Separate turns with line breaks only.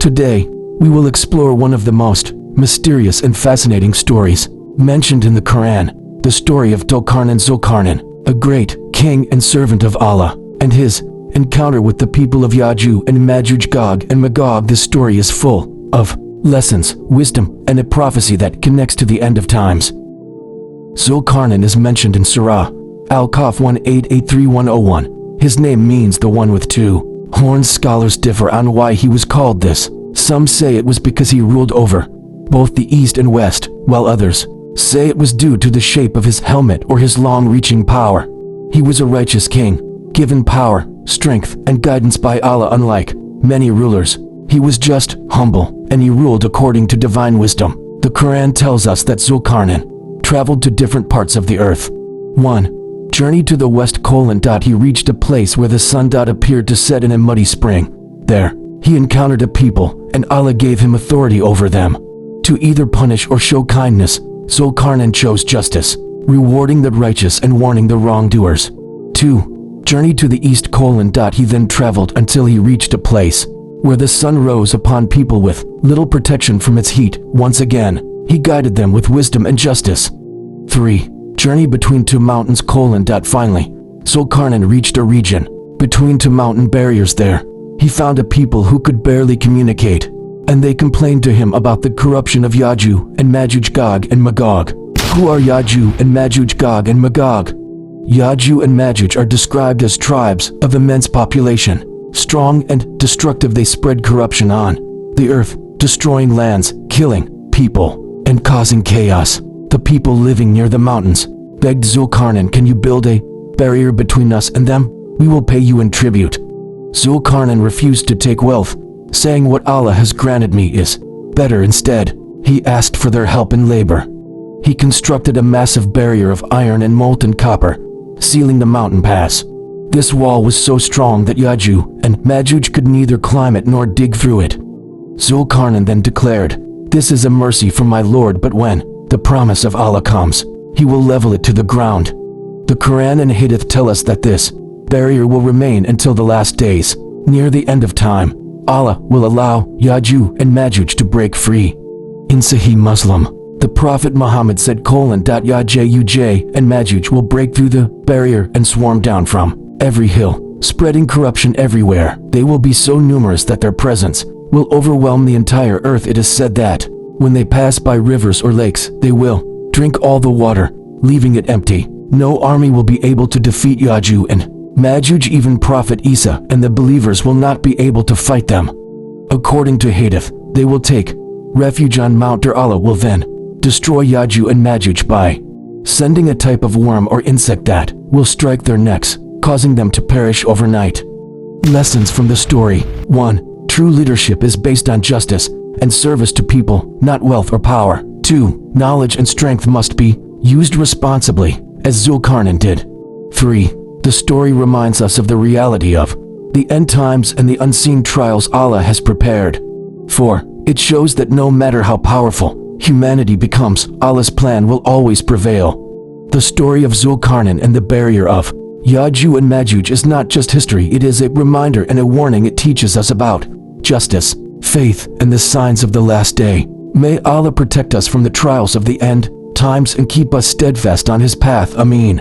Today, we will explore one of the most mysterious and fascinating stories mentioned in the Quran, the story of Zul-Qarnain, a great king and servant of Allah, and his encounter with the people of Yajuj and Majuj. Gog and Magog. This story is full of lessons, wisdom, and a prophecy that connects to the end of times. Zul-Qarnain is mentioned in Surah Al-Kahf 1883-101. His name means the one with two horns. Scholars differ on why he was called this. Some say it was because he ruled over both the east and west, while others say it was due to the shape of his helmet or his long-reaching power. He was a righteous king, given power, strength, and guidance by Allah. Unlike many rulers, he was just, humble, and he ruled according to divine wisdom. The Quran tells us that Zul-Qarnain traveled to different parts of the earth. 1. Journey to the west: He reached a place where the sun appeared to set in a muddy spring. There, he encountered a people, and Allah gave him authority over them to either punish or show kindness. Zul-Qarnain chose justice, rewarding the righteous and warning the wrongdoers. 2. Journey to the east: He then traveled until he reached a place where the sun rose upon people with little protection from its heat. Once again, he guided them with wisdom and justice. 3. Journey between two mountains: Finally, Zul-Qarnain reached a region between two mountain barriers. There, he found a people who could barely communicate, and they complained to him about the corruption of Yajuj and Majuj. Gog and Magog. Who are Yajuj and Majuj? Gog and Magog. Yajuj and Majuj are described as tribes of immense population, strong and destructive. They spread corruption on the earth, destroying lands, killing people, and causing chaos. The people living near the mountains begged Zul-Qarnain, "Can you build a barrier between us and them? We will pay you in tribute." Zul-Qarnain refused to take wealth, saying, "What Allah has granted me is better." Instead, he asked for their help in labor. He constructed a massive barrier of iron and molten copper, sealing the mountain pass. This wall was so strong that Yajuj and Majuj could neither climb it nor dig through it. Zul-Qarnain then declared, "This is a mercy from my Lord, but when the promise of Allah comes, he will level it to the ground." The Quran and Hadith tell us that this barrier will remain until the last days. Near the end of time, Allah will allow Yajuj and Majuj to break free. In Sahih Muslim, the Prophet Muhammad said, Yajuj and Majuj will break through the barrier and swarm down from every hill, spreading corruption everywhere. They will be so numerous that their presence will overwhelm the entire earth. It is said that when they pass by rivers or lakes, they will drink all the water, leaving it empty. No army will be able to defeat Yajuj and Majuj. Even Prophet Isa and the believers will not be able to fight them. According to Hadith, they will take refuge on Mount. Allah will then destroy Yajuj and Majuj by sending a type of worm or insect that will strike their necks, causing them to perish overnight. Lessons from the story. 1. True leadership is based on justice and service to people, not wealth or power. 2. Knowledge and strength must be used responsibly, as Zul-Qarnain did. 3. The story reminds us of the reality of the end times and the unseen trials Allah has prepared. 4. It shows that no matter how powerful humanity becomes, Allah's plan will always prevail. The story of Zul-Qarnain and the barrier of Yajuj and Majuj is not just history, it is a reminder and a warning. It teaches us about justice, faith, and the signs of the last day. May Allah protect us from the trials of the end times and keep us steadfast on His path. Ameen.